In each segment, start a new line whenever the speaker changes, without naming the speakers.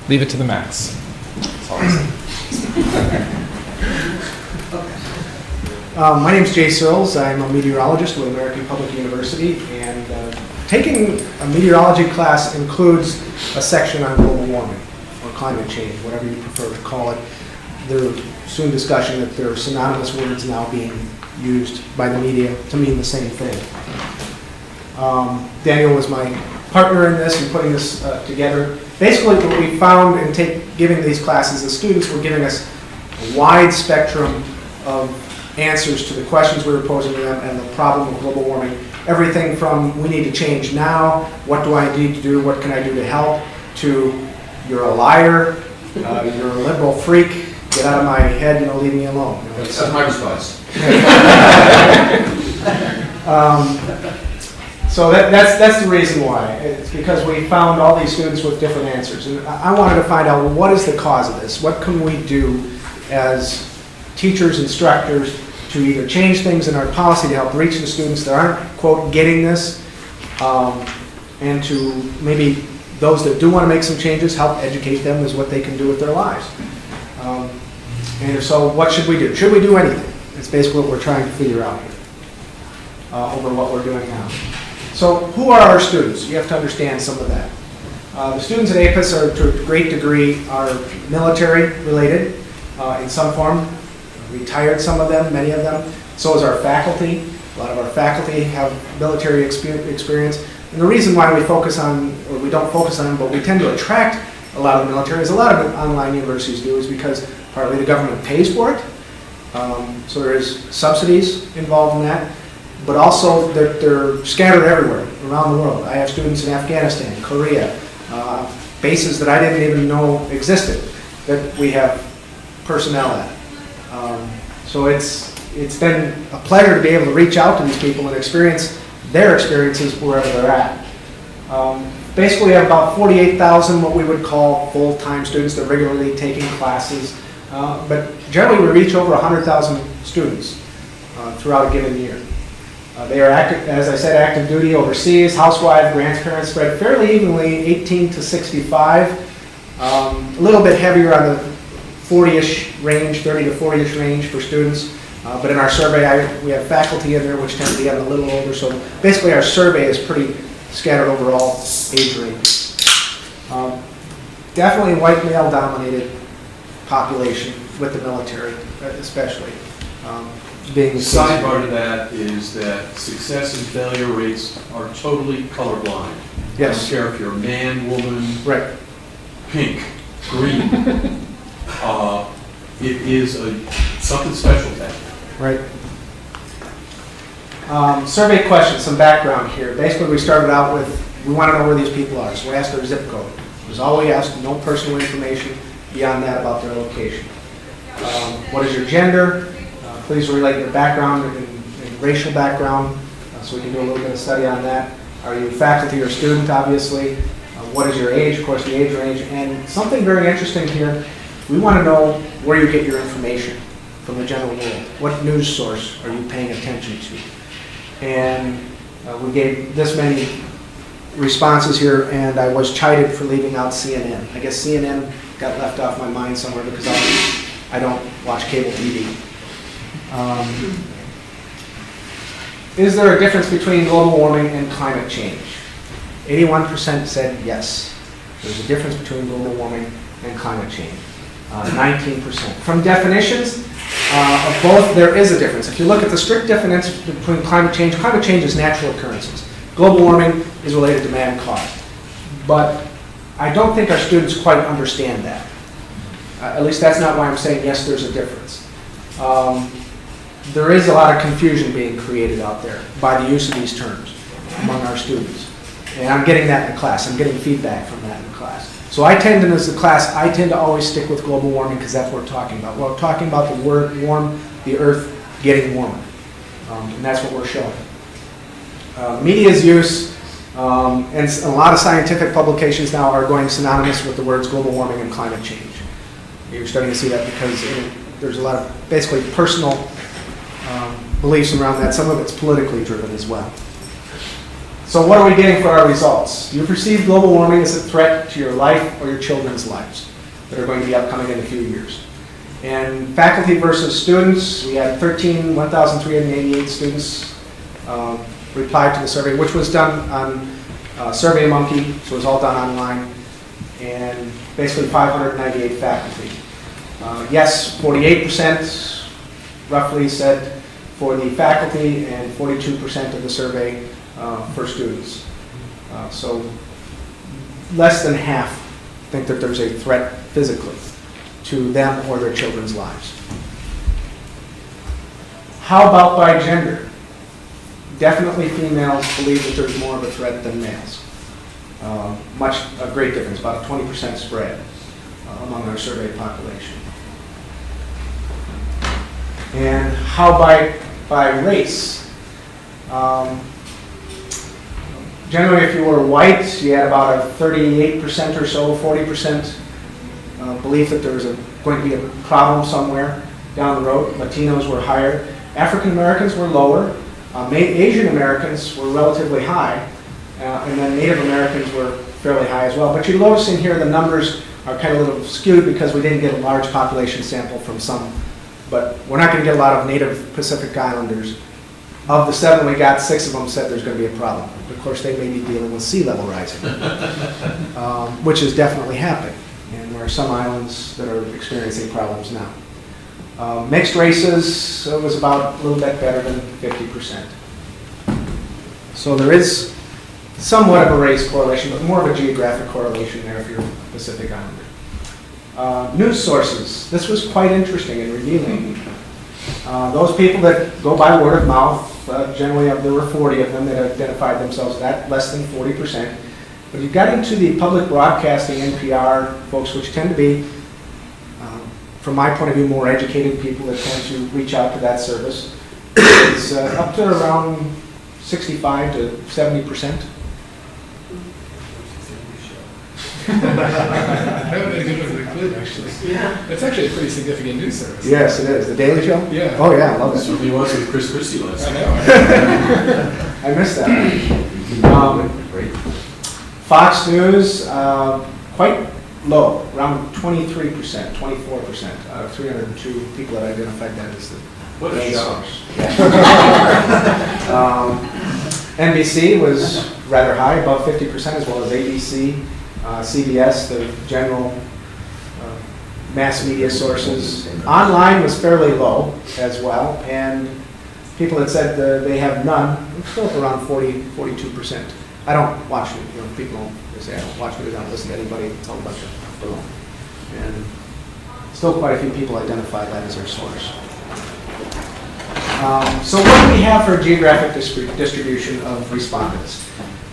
Leave it to the max. That's all I'm saying.
My name is Jay Searles. I'm a meteorologist with American Public University, and taking a meteorology class includes a section on global warming or climate change, whatever you prefer to call it. There's soon discussion that there are synonymous words now being used by the media to mean the same thing. Daniel was my partner in this and putting this together. Basically, what we found in giving these classes, the students were giving us a wide spectrum of answers to the questions we were posing to them and the problem of global warming. Everything from, we need to change now, what do I need to do, what can I do to help, to, you're a liar, you're a liberal freak, get out of my head, leave me alone.
That's my response.
So that's the reason why. It's because we found all these students with different answers. And I wanted to find out, well, what is the cause of this? What can we do as teachers, instructors, to either change things in our policy to help reach the students that aren't, quote, getting this, and to maybe those that do want to make some changes, help educate them as what they can do with their lives. And so what should we do? Should we do anything? It's basically what we're trying to figure out here over what we're doing now. So who are our students? You have to understand some of that. The students at APUS are, to a great degree, are military related in some form. Retired, some of them, many of them. So is our faculty. A lot of our faculty have military experience. And the reason why we focus on, or we don't focus on them, but we tend to attract a lot of the military, as a lot of online universities do, is because partly the government pays for it. So there's subsidies involved in that. But also they're scattered everywhere around the world. I have students in Afghanistan, Korea, bases that I didn't even know existed that we have personnel at. So it's been a pleasure to be able to reach out to these people and experience their experiences wherever they're at. Basically, we have about 48,000 what we would call full-time students that are regularly taking classes. But generally, we reach over 100,000 students throughout a given year. They are, active, as I said, active duty overseas, housewives, grandparents, spread fairly evenly, 18 to 65. A little bit heavier on the 40-ish range, 30 to 40-ish range for students. But in our survey, we have faculty in there which tend to be a little older. So basically, our survey is pretty scattered overall age range. Definitely white male-dominated population with the military, especially.
The sidebar to that is that success and failure rates are totally colorblind.
Yes.
I don't care if you're a man, woman,
Right.
pink, green. It is something special to that.
Right. Survey questions, some background here. Basically, we started out with, we want to know where these people are, so we asked their zip code. It was all we asked, no personal information beyond that about their location. What is your gender? Please relate your background and racial background, so we can do a little bit of study on that. Are you faculty or student, obviously? What is your age? Of course, the age range. And something very interesting here, we want to know where you get your information from the general world. What news source are you paying attention to? And we gave this many responses here, and I was chided for leaving out CNN. I guess CNN got left off my mind somewhere because I don't watch cable TV. Is there a difference between global warming and climate change? 81% said yes. There's a difference between global warming and climate change. 19%. From definitions of both, there is a difference. If you look at the strict definition between climate change is natural occurrences. Global warming is related to man-caused. But I don't think our students quite understand that. At least that's not why I'm saying yes, there's a difference. There is a lot of confusion being created out there by the use of these terms among our students. And I'm getting that in the class. I'm getting feedback from that in the class. So I tend to always stick with global warming because that's what we're talking about. We're talking about the word warm, the earth getting warmer. And that's what we're showing. Media's use, and a lot of scientific publications now are going synonymous with the words global warming and climate change. You're starting to see that because there's a lot of basically personal beliefs around that. Some of it's politically driven as well. So what are we getting for our results? Do you perceive global warming as a threat to your life or your children's lives that are going to be upcoming in a few years? And faculty versus students, we had 1,388 students replied to the survey, which was done on SurveyMonkey, so it was all done online, and basically 598 faculty. Yes, 48% roughly said for the faculty, and 42% of the survey for students. So less than half think that there's a threat physically to them or their children's lives. How about by gender? Definitely females believe that there's more of a threat than males. A great difference, about a 20% spread among our survey population. And how by race? Generally, if you were white, you had about a 38% or so, 40% belief that there was going to be a problem somewhere down the road. Latinos were higher. African Americans were lower. Asian Americans were relatively high. And then Native Americans were fairly high as well. But you're noticing here the numbers are kind of a little skewed because we didn't get a large population sample from some. But we're not going to get a lot of Native Pacific Islanders. Of the 7 we got, 6 of them said there's going to be a problem. Of course, they may be dealing with sea level rising, which is definitely happening. And there are some islands that are experiencing problems now. Mixed races was about a little bit better than 50%. So there is somewhat of a race correlation, but more of a geographic correlation there if you're a Pacific Islander. News sources. This was quite interesting and revealing. Those people that go by word of mouth, generally there were 40 of them that identified themselves as that, less than 40%. But you got into the public broadcasting, NPR folks, which tend to be, from my point of view, more educated people that tend to reach out to that service. It's up to around 65 to 70%.
That would be a good one to include, actually. Yeah. It's actually a pretty significant news service.
Yes, it is. The Daily Show?
Yeah.
Oh, yeah, I love it.
Certainly was with Chris Christie last night.
I missed that. Fox News, quite low, around 23%, 24% out of 302 people that identified that as the
What a shock.
NBC was rather high, above 50%, as well as ABC. CBS, the general mass media sources. Online was fairly low as well, and people that said they have none, it's still up around 42%. I don't watch it, people they say I don't watch news, I don't listen to anybody, it's all a bunch of below. And still quite a few people identify that as their source. So what do we have for geographic distribution of respondents?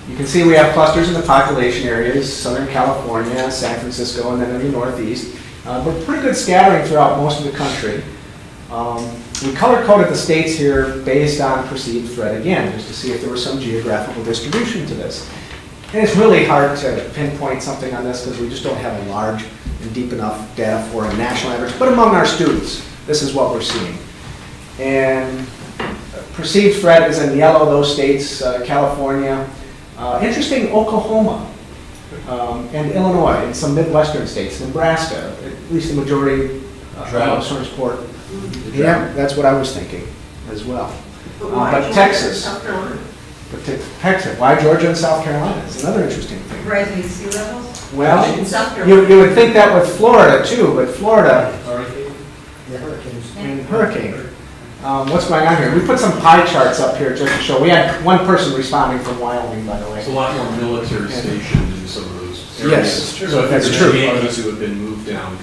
You can see we have clusters in the population areas, Southern California, San Francisco, and then in the Northeast. But pretty good scattering throughout most of the country. We color-coded the states here based on perceived threat again, just to see if there was some geographical distribution to this. And it's really hard to pinpoint something on this because we just don't have a large and deep enough data for a national average. But among our students, this is what we're seeing. And perceived threat is in yellow, those states, California. Interesting, Oklahoma and Illinois and some Midwestern states, Nebraska, at least the majority of source port. Yeah, that's what I was thinking as well. But Texas. Texas. Why Georgia and South Carolina? It's another interesting thing.
Rising sea levels?
Well, you would think that with Florida too, but Florida and hurricane. What's going on here? We put some pie charts up here just to show. We had one person responding from Wyoming, by the way.
There's a lot more military stationed in some of those areas.
Yes,
so if
that's
it's
true.
the Yankees who have been moved down.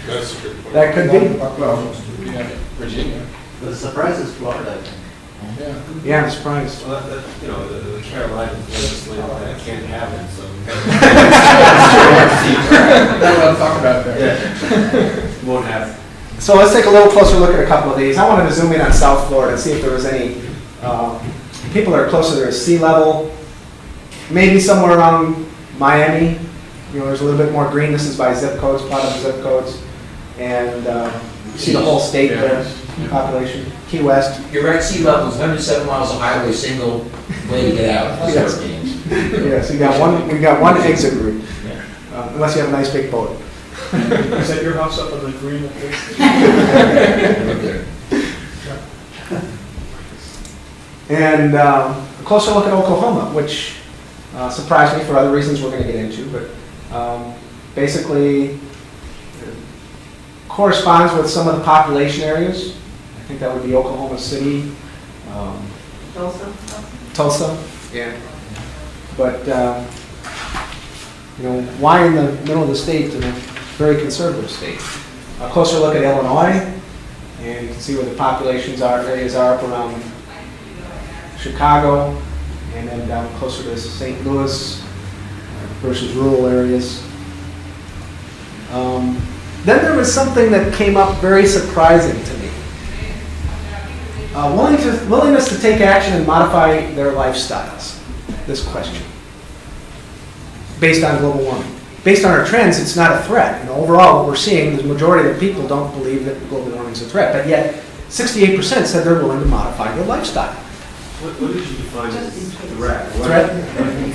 That's a good point.
That could be.
Yeah, Virginia.
But the surprise is Florida, I think.
Yeah.
Yeah, I'm surprised.
Well, the Carolinas legislature that can't happen, so.
That's what I'm talking about there.
Won't happen.
So let's take a little closer look at a couple of these. I wanted to zoom in on South Florida and see if there was any people that are closer to sea level, maybe somewhere around Miami. There's a little bit more green. This is by zip codes, plot of zip codes. And you see the whole state there, population. Key West.
You're right, sea level is 107 miles of highway, single way to get out.
Yes. Yes, we got one exit route, unless you have a nice big boat.
Is that your house up on the green?
And a closer look at Oklahoma, which surprised me for other reasons we're going to get into, but basically corresponds with some of the population areas. I think that would be Oklahoma City, Tulsa, yeah. But why in the middle of the state in a very conservative state? A closer look at Illinois, and you can see where the populations areas are up around Chicago, and then down closer to St. Louis versus rural areas. Then there was something that came up very surprising to me. Willingness to take action and modify their lifestyles. This question. Based on global warming. Based on our trends, it's not a threat. Overall, what we're seeing, the majority of the people don't believe that global warming is a threat, but yet 68% said they're willing to modify their lifestyle.
What did you define as threat?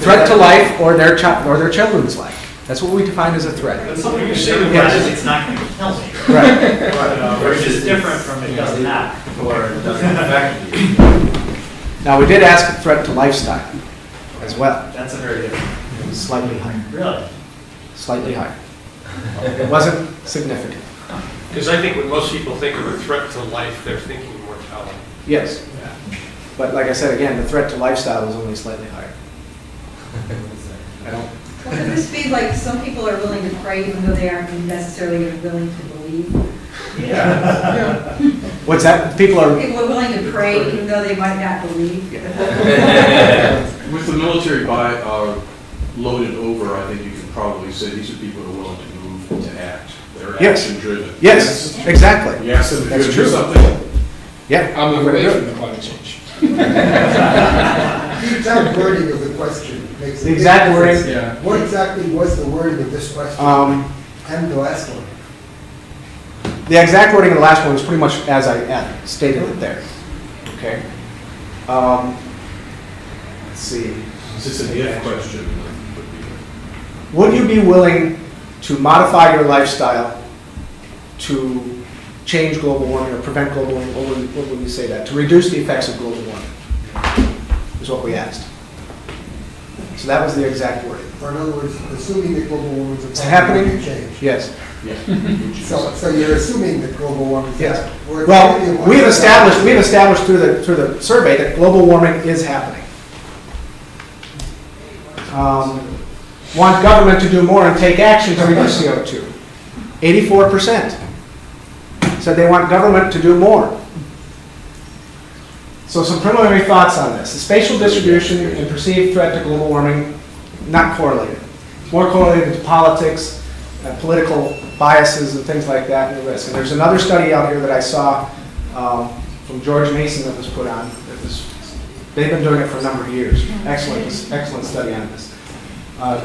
Threat to life or their children's life. That's what we define as a threat.
That's something you're saying. It's not going to kill me.
Right.
Which is different from it doesn't act or it doesn't affect you.
Now, we did ask a threat to lifestyle as well.
That's a very different.
It was slightly higher.
Really?
Slightly higher. It wasn't significant.
Because I think when most people think of a threat to life, they're thinking mortality.
Yes. But like I said, again, the threat to lifestyle was only slightly higher. I don't.
Well, could this be like some people are willing to pray even though they aren't necessarily willing to believe?
Yeah. What's that? People are
willing to pray even though they might not believe.
With the military loaded over, I think you can probably say these are people who are willing to move and to act. They're action driven.
Yes, exactly.
Yes, and
that's
do
true.
Something.
Yeah,
I'll move away from the climate change.
The exact wording of the question makes
the exact wording.
Yeah.
What exactly was the wording of this question and the last one?
The exact wording of the last one was pretty much as I stated it there. Okay. Let's see.
Is this an if question?
Would you be willing to modify your lifestyle to change global warming or prevent global warming? What would you say that? To reduce the effects of global warming is what we asked. So that was the exact wording.
Or in other words, assuming that global warming is
happening?
Change.
Yes.
Yeah.
So you're assuming that global warming is
yes.
happening.
Well, we've established through the survey that global warming is happening. Want government to do more and take action to reduce CO2. 84% said they want government to do more. So some preliminary thoughts on this. The spatial distribution and perceived threat to global warming, not correlated. More correlated to politics, political biases and things like that and the risk. And there's another study out here that I saw from George Mason that was put on. They've been doing it for a number of years. Excellent study on this.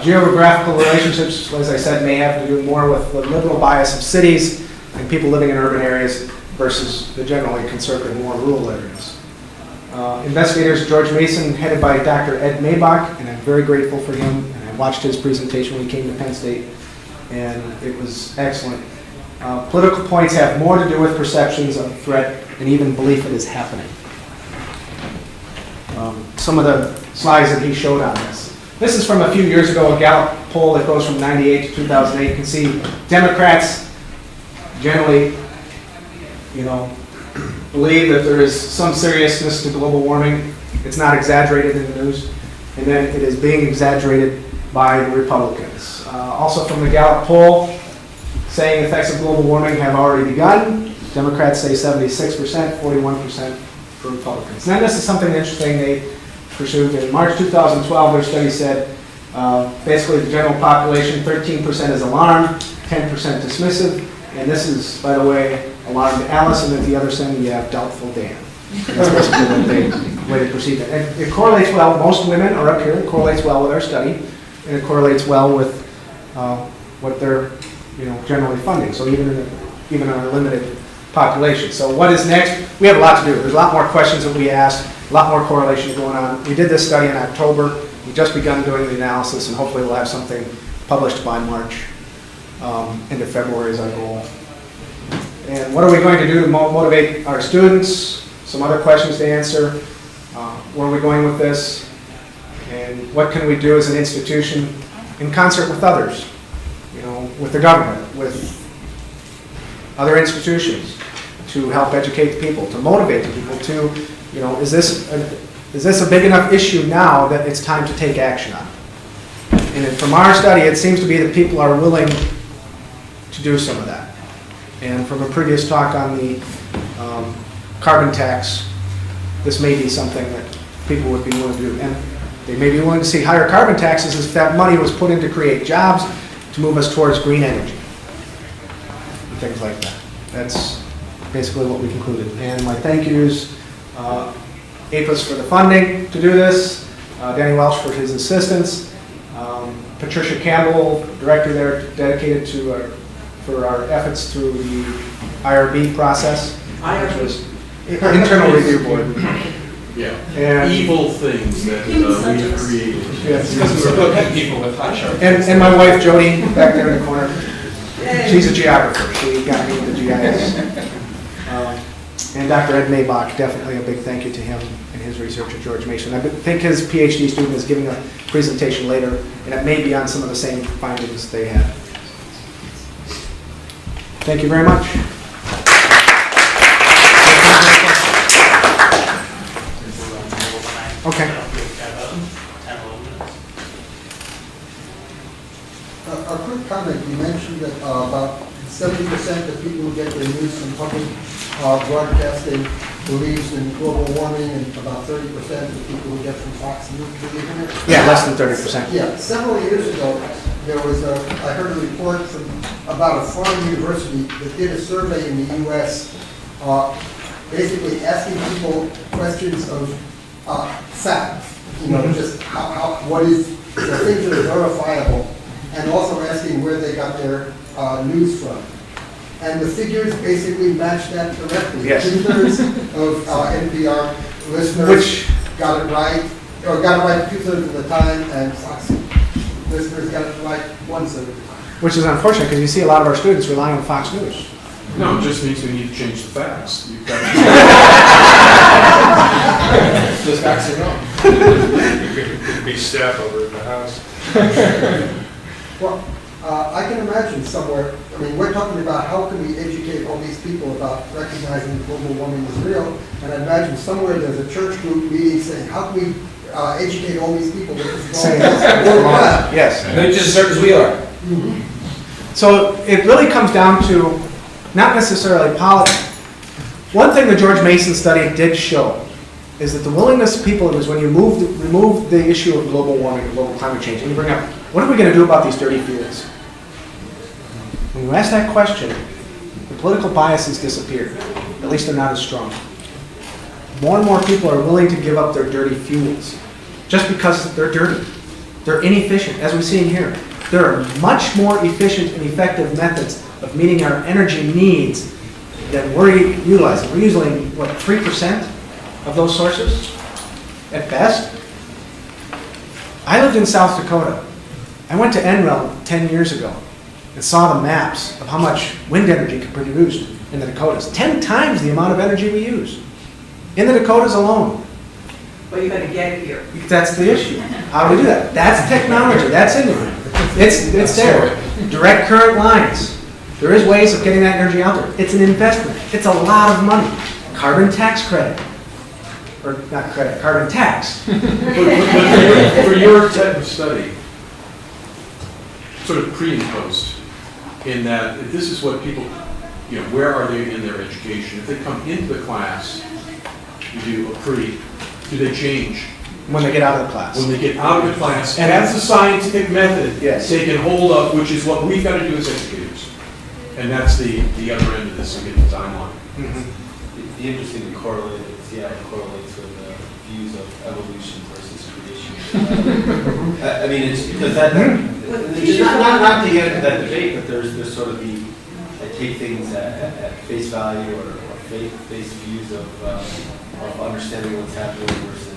Geographical relationships, as I said, may have to do more with the liberal bias of cities and people living in urban areas versus the generally conservative, more rural areas. Investigators, George Mason, headed by Dr. Ed Maybach, and I'm very grateful for him. And I watched his presentation when he came to Penn State, and it was excellent. Political points have more to do with perceptions of threat and even belief it is happening. Some of the slides that he showed on this. This is from a few years ago, a Gallup poll that goes from 98 to 2008. You can see Democrats generally, believe that there is some seriousness to global warming. It's not exaggerated in the news. And then it is being exaggerated by the Republicans. Also from the Gallup poll, saying effects of global warming have already begun. Democrats say 76%, 41% for Republicans. And then this is something interesting they pursued. In March 2012, their study said basically the general population, 13% is alarmed, 10% dismissive, and this is, by the way, alarmed Alice, and at the other end you have doubtful Dan. That's basically the way they perceive it. And it correlates well, most women are up here, it correlates well with our study, and it correlates well with what they're generally funding. So even in even on a limited population. So what is next? We have a lot to do. There's a lot more questions that we asked, a lot more correlations going on. We did this study in October. We've just begun doing the analysis, and hopefully we'll have something published by March. Into February is our goal. And what are we going to do to motivate our students? Some other questions to answer. Where are we going with this? And what can we do as an institution in concert with others? You know, with the government, with other institutions, to help educate the people, to motivate the people to, you know, is this a big enough issue now that it's time to take action on? And from our study, it seems to be that people are willing to do some of that. And from a previous talk on the carbon tax, this may be something that people would be willing to do. And they may be willing to see higher carbon taxes if that money was put in to create jobs, to move us towards green energy, and things like that. That's basically what we concluded. And my thank yous, APAS for the funding to do this, Danny Welsch for his assistance, Patricia Campbell, director there, dedicated to for our efforts through the IRB process, which was internal review board.
Yeah,
And
evil things that we have created.
yes.
Because we were putting people with hot sharp.
And my wife Jody back there in the corner. She's a geographer. She got me into GIS. And Dr. Ed Maybach, definitely a big thank you to him and his research at George Mason. I think his PhD student is giving a presentation later, and it may be on some of the same findings they had. Thank you very much. Okay.
A quick comment. You mentioned that about 70% of people who get their news from public broadcasting believes in global warming, and about 30% of people who get from Fox News believe in it.
Yeah, less than 30%.
Yeah, several years ago, there was I heard a report from about a foreign university that did a survey in the U.S. Basically asking people questions of facts, you know, just what is the things that are verifiable, and also asking where they got their news from. And the figures basically match that directly.
Yes.
2/3 of NPR listeners got it right 2/3 of the time, and Fox listeners got it right 1/3 of the time.
Which is unfortunate, because you see a lot of our students relying on Fox News.
No, it just means we need to change the facts. You've got
Those facts are wrong.
Could be staff over in the house.
Well, I can imagine somewhere, I mean, we're talking about how can we educate all these people about recognizing global warming is real, and I imagine somewhere there's a church group meeting saying, how can we educate all these people that this is all
Yes.
They're just as certain as we are.
Mhm.
So it really comes down to not necessarily politics. One thing the George Mason study did show is that the willingness of people is when you remove the issue of global warming, global climate change, and you bring up, what are we going to do about these dirty fuels? When you ask that question, the political biases disappear. At least they're not as strong. More and more people are willing to give up their dirty fuels just because they're dirty. They're inefficient, as we see in here. There are much more efficient and effective methods of meeting our energy needs than we're utilizing. We're using, what, 3% of those sources at best? I lived in South Dakota. I went to NREL 10 years ago and saw the maps of how much wind energy could be produced in the Dakotas. 10 times the amount of energy we use in the Dakotas alone.
But you gotta get it here.
That's the issue. How do we do that? That's technology. That's in there. It's there. Direct current lines. There is ways of getting that energy out there. It's an investment. It's a lot of money. Carbon tax credit. Or not credit, carbon tax.
But for your type of study, sort of pre and post, in that if this is what people, you know, where are they in their education? If they come into the class, you do a pre, do they change?
When they get out of the class.
When they get out of the class,
And
and that's a scientific method.
Yes.
They can hold up, which is what we've got to do as educators. And that's the other end of this, to get the timeline.
Mhm.
It'd be interesting to correlate it, see how it correlates with the views of evolution versus creation. I mean, it's because that, not to get into that debate, but there's sort of the take things at face value or faith-based views of understanding what's happening versus.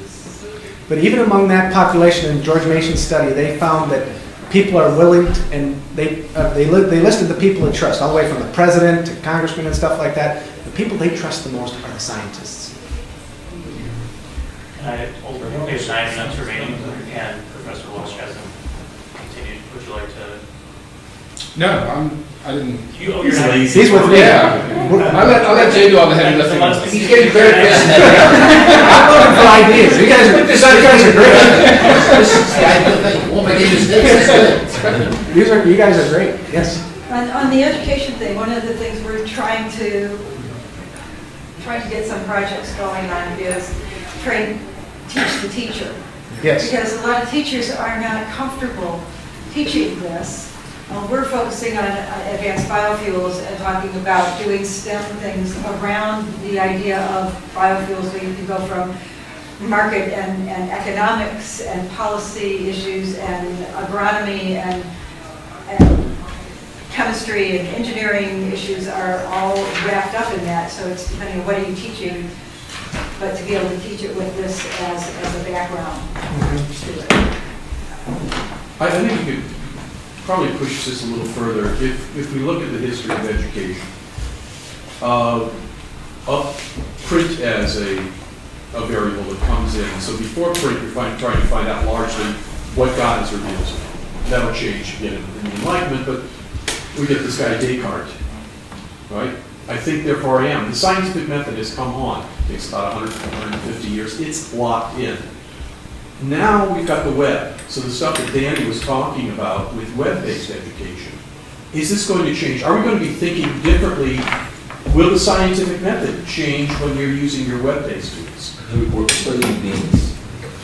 But even among that population in George Mason's study, they found that people are willing to, and they listed the people they trust, all the way from the president to congressmen and stuff like that. The people they trust the most are the scientists.
We have 9 minutes remaining, and Professor Welsch hasn't continued. Would you like to?
No, I didn't.
You're not.
He's with me.
Yeah. I'll let Jay do all the heavy lifting.
He's getting very passionate.
I'm looking for ideas. You guys are great.
Won't make any mistakes.
You guys are great. Yes.
On the education thing, one of the things we're trying to get some projects going on is teach the teacher.
Yes.
Because a lot of teachers are not comfortable teaching this. We're focusing on advanced biofuels and talking about doing STEM things around the idea of biofuels, where you can go from market and economics and policy issues and agronomy and chemistry and engineering issues are all wrapped up in that. So it's depending on what are you teaching, but to be able to teach it with this as a background to it.
I think you could probably push this a little further. If we look at the history of education, print as a variable that comes in. So before print, you're trying to find out largely what God has revealed to you. That'll change again in the Enlightenment, but we get this guy Descartes, right? I think, therefore I am. The scientific method has come on. It takes about 100, 150 years. It's locked in. Now we've got the web. So the stuff that Danny was talking about with web-based education, is this going to change? Are we going to be thinking differently? Will the scientific method change when you're using your web-based tools?
We're studying beings.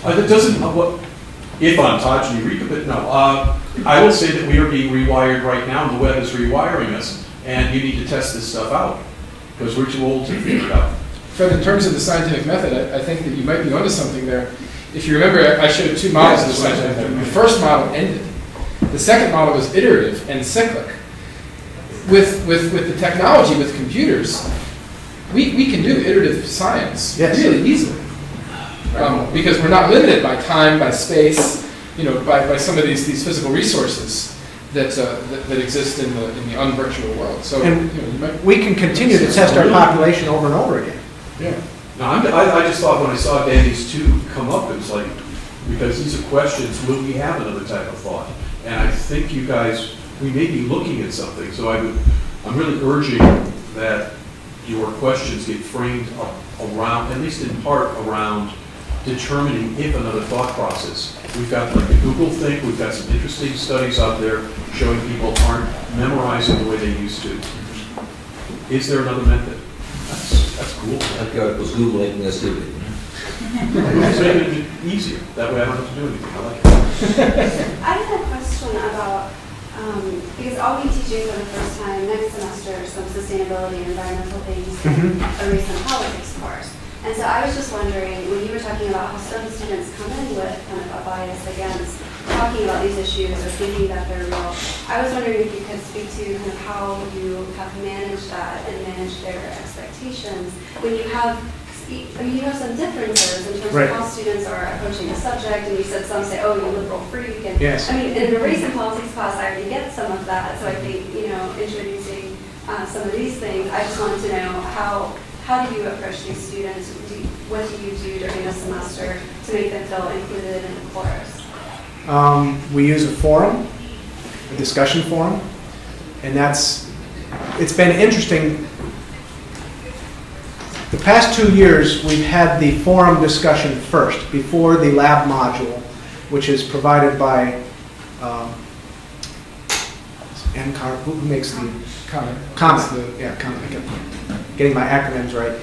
That doesn't, if ontogeny recombinant, no. I will say that we are being rewired right now, and the web is rewiring us, and you need to test this stuff out, because we're too old to figure it out.
Fred, in terms of the scientific method, I think that you might be onto something there. If you remember, I showed 2 models of the scientific method. The first model ended. The second model was iterative and cyclic. With the technology, with computers, we can do iterative science really easily. Because we're not limited by time, by space, by some of these physical resources that exist in the unvirtual world. So
we can continue to test our population over and over again.
Yeah.
No, I just thought when I saw Danny's 2 come up, it was like, because these are questions, will we have another type of thought? And I think you guys, we may be looking at something. So I'm really urging that your questions get framed around, at least in part, around determining if another thought process. We've got like the Google Think, we've got some interesting studies out there showing people aren't memorizing the way they used to. Is there another method? That's cool.
That was Google making us stupid.
It's making it easier. That way I don't have to do anything. I like it.
I had a question about, because I'll be teaching for the first time next semester some sustainability and environmental things in a recent politics course. And so I was just wondering, when you were talking about how some students come in with kind of a bias against talking about these issues or thinking that they're real, I was wondering if you could speak to kind of how you have managed that and managed their expectations when you have, you have some differences in terms of how students are approaching the subject, and you said some say, oh, you're liberal freak, and I mean, in the race and politics class, I already get some of that, so I think, introducing some of these things, I just wanted to know how do you approach these students? What do you do during the semester to make them feel included in the course?
We use a forum, a discussion forum, and it's been interesting. The past 2 years, we've had the forum discussion first, before the lab module, which is provided by NCAR, who makes the Comet. Yeah, Comet. Getting my acronyms right.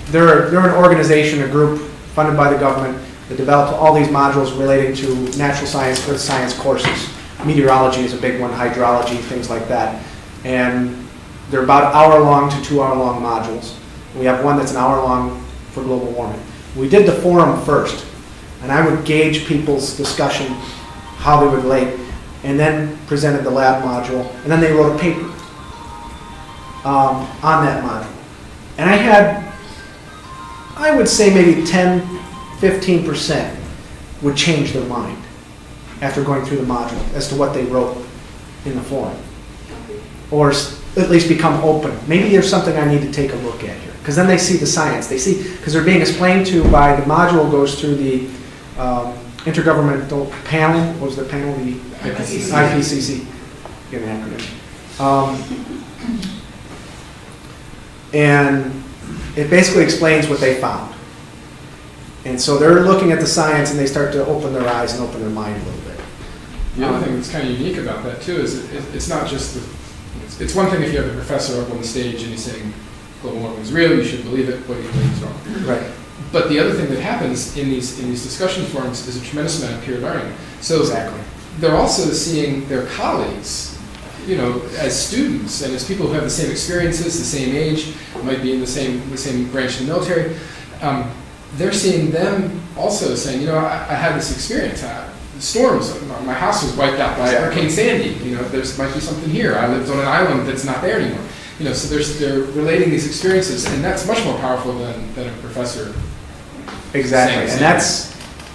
They're an organization, a group funded by the government that developed all these modules relating to natural science, earth science courses. Meteorology is a big one, hydrology, things like that. And they're about hour-long to 2-hour-long modules. We have one that's an hour long for global warming. We did the forum first, and I would gauge people's discussion, how they would relate, and then presented the lab module, and then they wrote a paper. on that module. And I would say maybe 10, 15% would change their mind after going through the module as to what they wrote in the forum. Or at least become open. Maybe there's something I need to take a look at here. Because then they see the science. They see, because they're being explained to by, the module goes through the intergovernmental panel. What was the panel? The IPCC. Get an acronym. And it basically explains what they found. And so they're looking at the science and they start to open their eyes and open their mind a little bit.
The other thing that's kind of unique about that too is it's not just it's one thing if you have a professor up on the stage and he's saying global warming is real, you should believe it, what you believe is wrong.
Right.
But the other thing that happens in these discussion forums is a tremendous amount of peer learning. So
exactly.
They're also seeing their colleagues, you know, as students and as people who have the same experiences, the same age, might be in the same branch of the military. They're seeing them also saying, you know, I had this experience. Storms, my house was wiped out by Hurricane Sandy. You know, there might be something here. I lived on an island that's not there anymore. You know, so they're relating these experiences, and that's much more powerful than a professor.
Exactly, and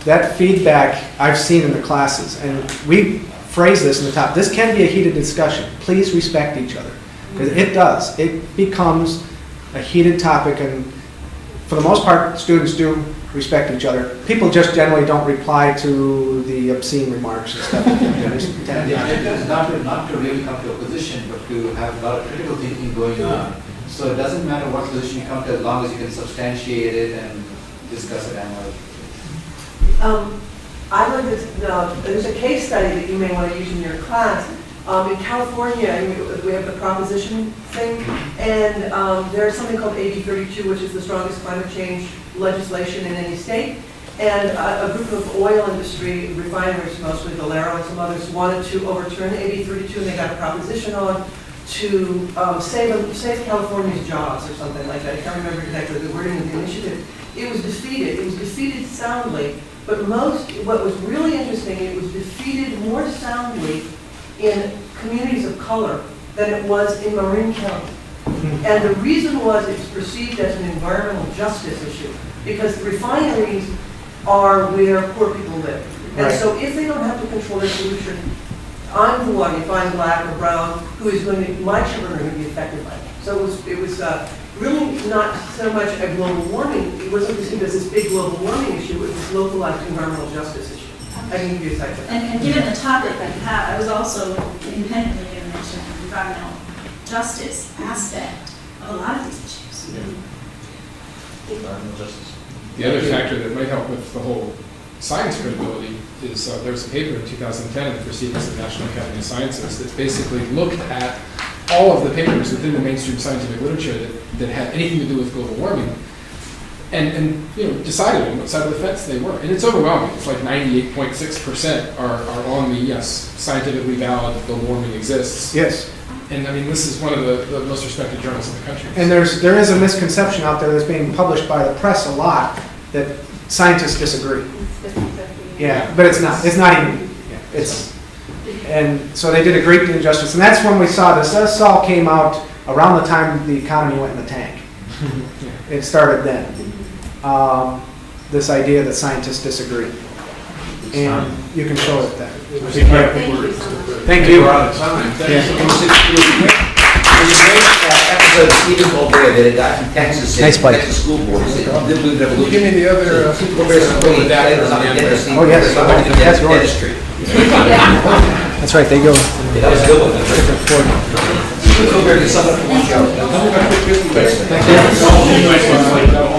that feedback I've seen in the classes, and we phrase this in the top. This can be a heated discussion. Please respect each other, because it does. It becomes a heated topic, and for the most part, students do respect each other. People just generally don't reply to the obscene remarks and stuff.
Yeah, it is not to really come to a position, but to have a lot of critical thinking going on. So it doesn't matter what position you come to, as long as you can substantiate it and discuss it analytically.
I learned that there's a case study that you may want to use in your class. In California, we have the proposition thing, and there's something called AB 32, which is the strongest climate change legislation in any state. And a group of oil industry refineries, mostly Valero and some others, wanted to overturn AB 32, and they got a proposition on to save California's jobs or something like that. I can't remember exactly the wording of the initiative. It was defeated. It was defeated soundly, but what was really interesting, it was defeated more soundly in communities of color than it was in Marin County. And the reason was it's perceived as an environmental justice issue, because the refineries are where poor people live. And so if they don't have to control their pollution, I'm the one, if I'm black or brown, who is going to, my children are going to be affected by it. So it was really not so much a global warming, it wasn't perceived as this big global warming issue, it was this localized environmental justice issue. I can give you a second.
And given the topic that you have, I was also independently going to mention the environmental justice aspect of a lot of these issues.
Yeah. Environmental justice.
The other factor that might help with the whole science credibility is there was a paper in 2010 in the Proceedings of the National Academy of Sciences that basically looked at all of the papers within the mainstream scientific literature that had anything to do with global warming, and you know, decided on what side of the fence they were. And it's overwhelming. It's like 98.6% are on the yes, scientifically valid, global warming exists.
Yes.
And I mean, this is one of the most respected journals in the country.
And there is a misconception out there that's being published by the press a lot that scientists disagree. Yeah, but it's not. It's not even. Yeah, it's. And so they did a great injustice, and that's when we saw this. This all came out around the time the economy went in the tank. It started then. This idea that scientists disagree, and you can show it then. Thank you.
We're out of time. It was a great episode of Stephen Colbert that it got from Texas school boards.
Give me the other.
Oh yes, that's
dentistry.
That's right. They go.
That was a good one. Stephen Colbert is someone from one show.
Thank you.